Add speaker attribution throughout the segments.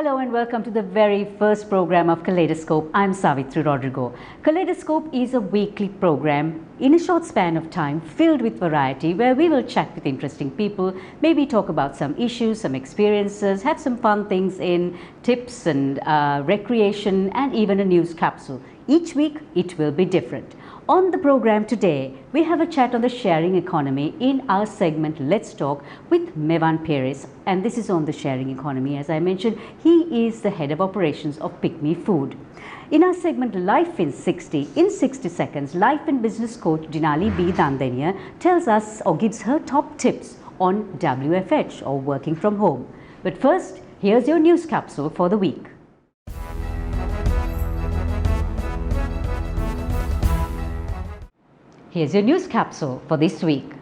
Speaker 1: Hello and welcome to the very first program of Kaleidoscope. I'm Savithri Rodrigo. Kaleidoscope is a weekly program in a short span of time filled with variety where we will chat with interesting people, maybe talk about some issues, some experiences, have some fun things in tips and recreation and even a news capsule. Each week it will be different. On the program today, we have a chat on the sharing economy in our segment Let's Talk with Mevan Perez, and this is on the sharing economy. As I mentioned, he is the head of operations of Pick Me Food. In our segment Life in 60 seconds, life and business coach Dinali B. Dandania tells us or gives her top tips on WFH or working from home. But first, here's your news capsule for the week. Here's your news capsule for this week.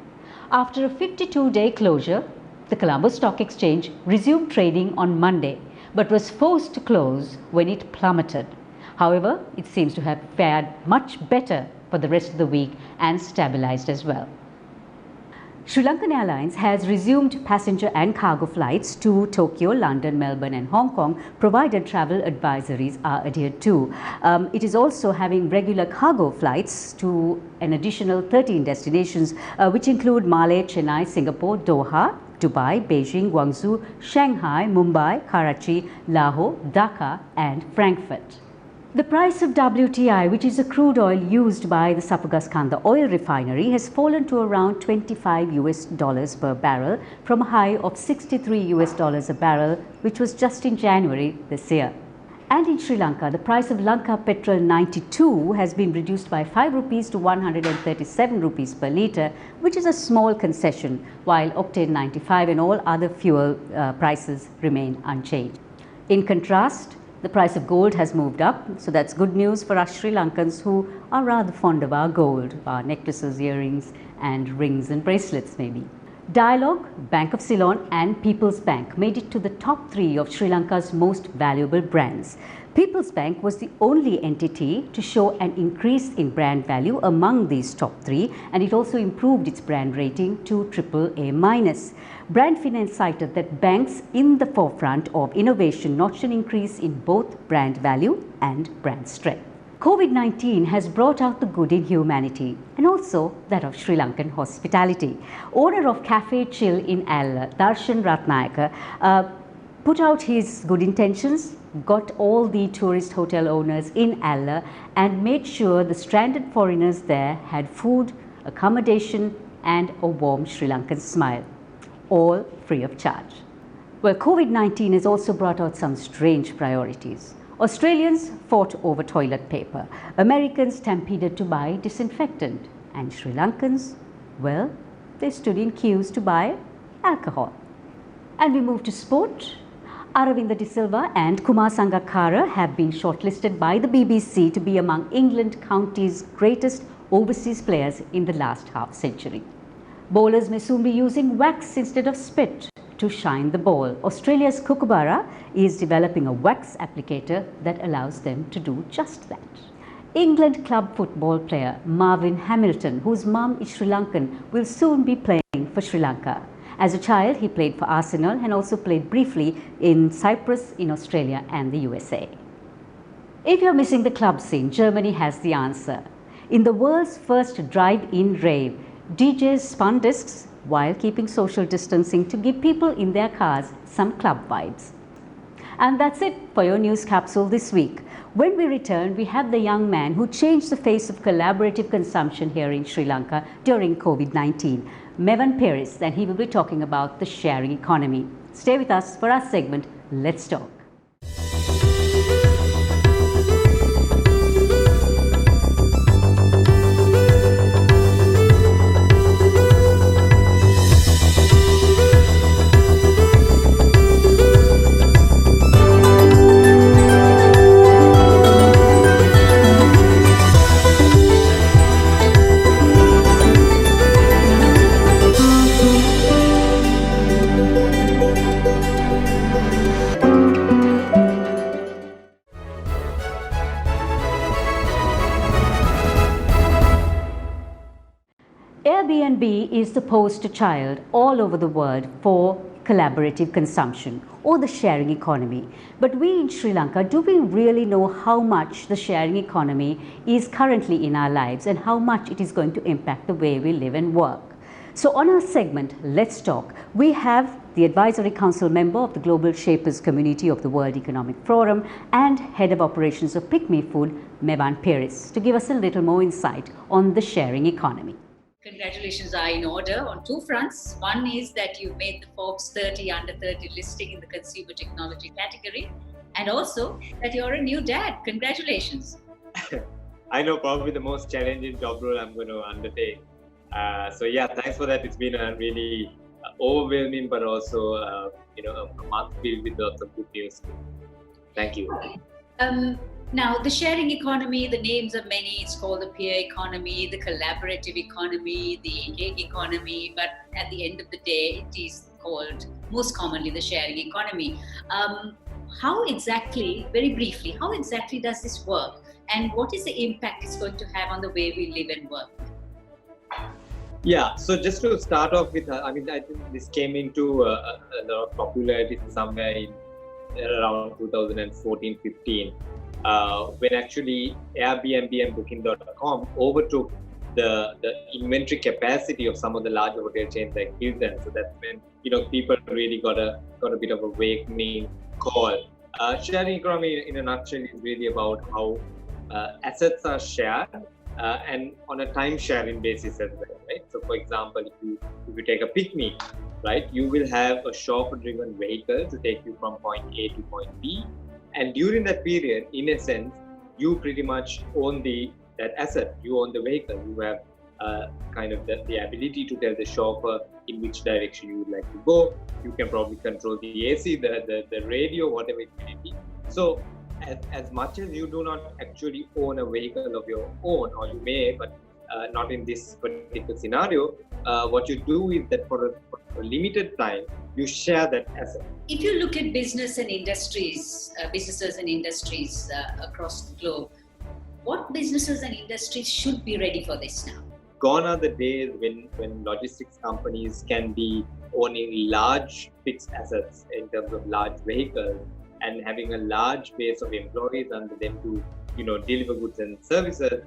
Speaker 1: After a 52-day closure, the Colombo Stock Exchange resumed trading on Monday, but was forced to close when it plummeted. However, it seems to have fared much better for the rest of the week and stabilized as well. Sri Lankan Airlines has resumed passenger and cargo flights to Tokyo, London, Melbourne and Hong Kong, provided travel advisories are adhered to. It is also having regular cargo flights to an additional 13 destinations, which include Malé, Chennai, Singapore, Doha, Dubai, Beijing, Guangzhou, Shanghai, Mumbai, Karachi, Lahore, Dhaka and Frankfurt. The price of WTI, which is a crude oil used by the Sapagaskhanda oil refinery, has fallen to around $25 per barrel from a high of $63 a barrel, which was just in January this year. And in Sri Lanka, the price of Lanka Petrol 92 has been reduced by 5 rupees to 137 rupees per litre, which is a small concession, while Octane 95 and all other fuel prices remain unchanged. In contrast, the price of gold has moved up, so that's good news for us Sri Lankans who are rather fond of our gold, our necklaces, earrings and rings and bracelets maybe. Dialogue, Bank of Ceylon and People's Bank made it to the top 3 of Sri Lanka's most valuable brands. People's Bank was the only entity to show an increase in brand value among these top 3, and it also improved its brand rating to AAA-. Brand Finance cited that banks in the forefront of innovation notched an increase in both brand value and brand strength. COVID-19 has brought out the good in humanity and also that of Sri Lankan hospitality. Owner of Cafe Chill in Alla, Darshan Ratnayaka, put out his good intentions, got all the tourist hotel owners in Alla and made sure the stranded foreigners there had food, accommodation and a warm Sri Lankan smile, all free of charge. Well, COVID-19 has also brought out some strange priorities. Australians fought over toilet paper, Americans stampeded to buy disinfectant, and Sri Lankans, well, they stood in queues to buy alcohol. And we move to sport. Aravinda De Silva and Kumar Sangakkara have been shortlisted by the BBC to be among England county's greatest overseas players in the last half century. Bowlers may soon be using wax instead of spit to shine the ball. Australia's Kookaburra is developing a wax applicator that allows them to do just that. England club football player Marvin Hamilton, whose mum is Sri Lankan, will soon be playing for Sri Lanka. As a child, he played for Arsenal and also played briefly in Cyprus, in Australia and the USA. If you're missing the club scene, Germany has the answer. In the world's first drive-in rave, DJs spun discs while keeping social distancing to give people in their cars some club vibes. And that's it for your news capsule this week. When we return, we have the young man who changed the face of collaborative consumption here in Sri Lanka during COVID-19, Mevan Perez, and he will be talking about the sharing economy. Stay with us for our segment, Let's Talk. Airbnb is the poster child all over the world for collaborative consumption or the sharing economy. But we in Sri Lanka, do we really know how much the sharing economy is currently in our lives and how much it is going to impact the way we live and work? So on our segment, Let's Talk, we have the Advisory Council member of the Global Shapers Community of the World Economic Forum and Head of Operations of Pick Me Food, Mevan Peris, to give us a little more insight on the sharing economy.
Speaker 2: Congratulations are in order on two fronts. One is that you've made the Forbes 30 under 30 listing in the consumer technology category, and also that you're a new dad. Congratulations.
Speaker 3: I know, probably the most challenging job role I'm going to undertake. So yeah, thanks for that. It's been a really overwhelming, but also a month filled with lots of good news. Thank you.
Speaker 2: Now, the sharing economy, the names are many. It's called the peer economy, the collaborative economy, the gig economy. But at the end of the day, it is called most commonly the sharing economy. How exactly, very briefly, how exactly does this work? And what is the impact it's going to have on the way we live and work?
Speaker 3: Yeah, so just to start off with, I think this came into a lot of popularity somewhere in around 2014-15. When actually Airbnb and Booking.com overtook the inventory capacity of some of the larger hotel chains like Hilton. So that's when people really got a bit of a awakening call. Sharing economy in a nutshell is really about how assets are shared and on a time sharing basis as well, right? So for example, if you take a picnic, right, you will have a chauffeur-driven vehicle to take you from point A to point B. And during that period, in a sense, you pretty much own that asset. You own the vehicle. You have kind of the ability to tell the chauffeur in which direction you would like to go. You can probably control the AC, the radio, whatever it may be. So as much as you do not actually own a vehicle of your own, or you may, but not in this particular scenario, what you do is that for a limited time, you share that asset.
Speaker 2: If you look at businesses and industries across the globe, what businesses and industries should be ready for this now?
Speaker 3: Gone are the days when logistics companies can be owning large fixed assets in terms of large vehicles and having a large base of employees under them to deliver goods and services,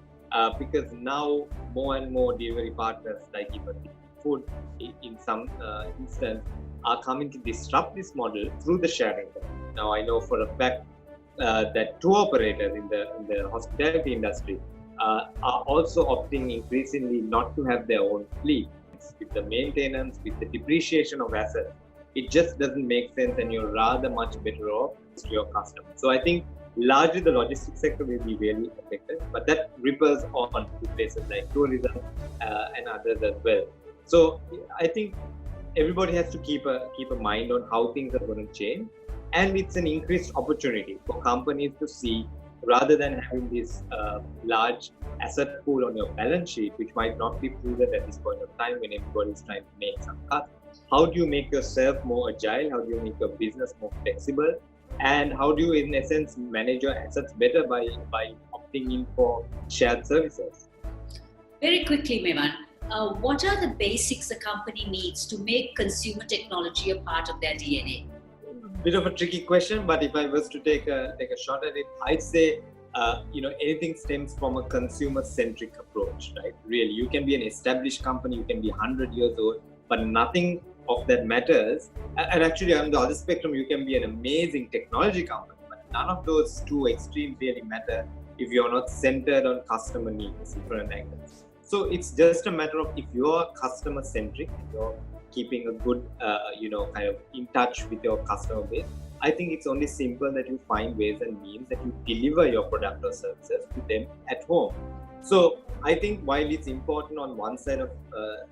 Speaker 3: because now more and more delivery partners like even food in some instance are coming to disrupt this model through the sharing. Now I know for a fact that tour operators in the hospitality industry are also opting increasingly not to have their own fleet. With the maintenance, with the depreciation of assets, it just doesn't make sense, and you're rather much better off to your customers. So I think largely the logistics sector will be really affected, but that ripples on to places like tourism and others as well. So I think everybody has to keep a mind on how things are going to change, and it's an increased opportunity for companies to see, rather than having this large asset pool on your balance sheet, which might not be prudent at this point of time when everybody is trying to make some cuts. How do you make yourself more agile? How do you make your business more flexible? And how do you, in essence, manage your assets better by opting in for shared services?
Speaker 2: Very quickly, Mevan, what are the basics a company needs to make consumer technology a part of their DNA?
Speaker 3: Bit of a tricky question, but if I was to take a shot at it, I'd say anything stems from a consumer-centric approach, right? Really, you can be an established company, you can be 100 years old, but nothing of that matters. And actually, on the other spectrum, you can be an amazing technology company, but none of those two extremes really matter if you're not centered on customer needs in different angles. So it's just a matter of, if you're customer-centric and you're keeping a good, kind of in touch with your customer base, I think it's only simple that you find ways and means that you deliver your product or services to them at home. So I think while it's important on one side of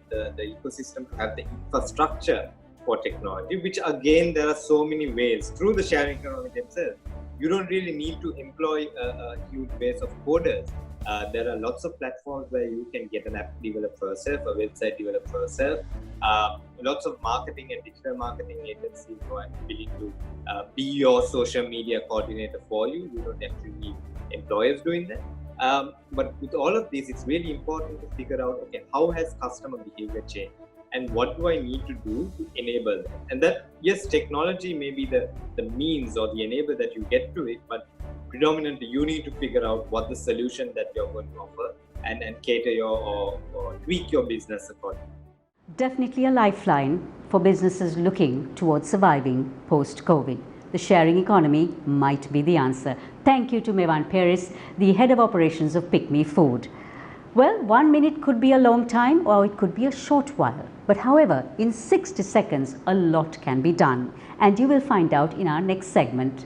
Speaker 3: the ecosystem to have the infrastructure for technology, which again, there are so many ways through the sharing economy themselves. You don't really need to employ a huge base of coders. There are lots of platforms where you can get an app developer yourself, a website developer yourself. Lots of marketing and digital marketing agencies who are willing to be your social media coordinator for you. You don't actually need employers doing that. But with all of this, it's really important to figure out, okay, how has customer behavior changed? and what do I need to do to enable that? And that, yes, technology may be the means or the enabler that you get to it, but predominantly you need to figure out what the solution that you're going to offer and cater your or tweak your business accordingly.
Speaker 1: Definitely a lifeline for businesses looking towards surviving post-COVID. The sharing economy might be the answer. Thank you to Mevan Paris, the head of operations of Pick Me Food. Well, 1 minute could be a long time or it could be a short while. But however, in 60 seconds, a lot can be done. And you will find out in our next segment,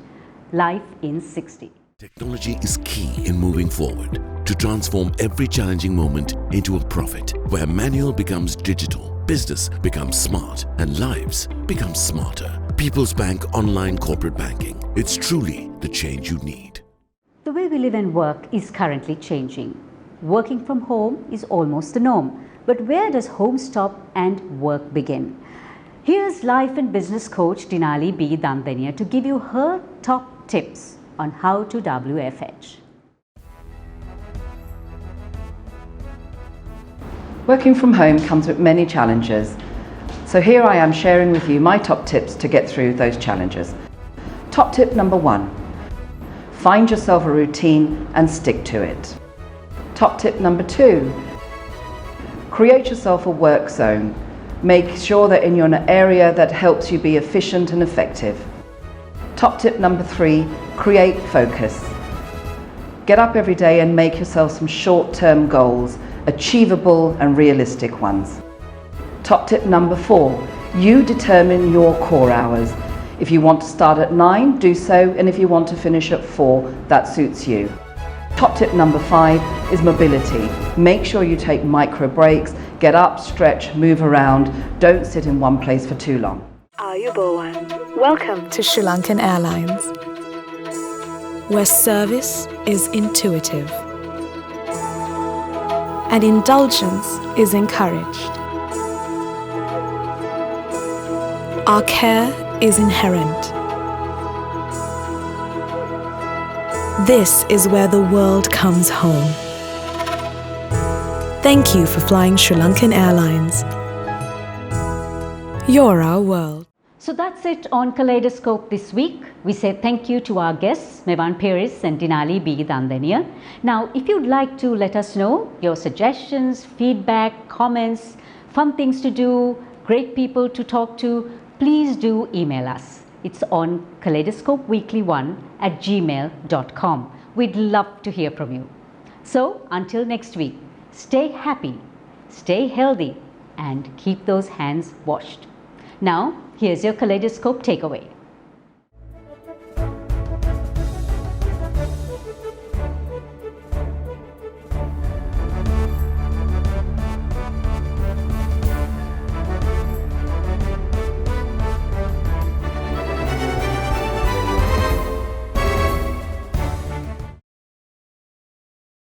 Speaker 1: Life in 60.
Speaker 4: Technology is key in moving forward to transform every challenging moment into a profit, where manual becomes digital, business becomes smart, and lives become smarter. People's Bank Online Corporate Banking. It's truly the change you need.
Speaker 1: The way we live and work is currently changing. Working from home is almost the norm. But where does home stop and work begin? Here's life and business coach Dinali B. Dandania to give you her top tips on how to WFH.
Speaker 5: Working from home comes with many challenges. So here I am sharing with you my top tips to get through those challenges. Top tip number 1. Find yourself a routine and stick to it. Top tip number 2. Create yourself a work zone. Make sure that you're in an area that helps you be efficient and effective. Top tip number 3, create focus. Get up every day and make yourself some short-term goals, achievable and realistic ones. Top tip number 4, you determine your core hours. If you want to start at 9, do so, and if you want to finish at 4, that suits you. Top tip number 5 is mobility. Make sure you take micro breaks, get up, stretch, move around, don't sit in one place for too long.
Speaker 6: Ayubowan. Welcome to Sri Lankan Airlines, where service is intuitive and indulgence is encouraged. Our care is inherent. This is where the world comes home. Thank you for flying Sri Lankan Airlines. You're our world.
Speaker 1: So that's it on Kaleidoscope this week. We say thank you to our guests, Mevan Paris and Dinali B. Dandania. Now, if you'd like to let us know your suggestions, feedback, comments, fun things to do, great people to talk to, please do email us. It's on kaleidoscopeweekly1@gmail.com. We'd love to hear from you. So, until next week, stay happy, stay healthy, and keep those hands washed. Now, here's your Kaleidoscope takeaway.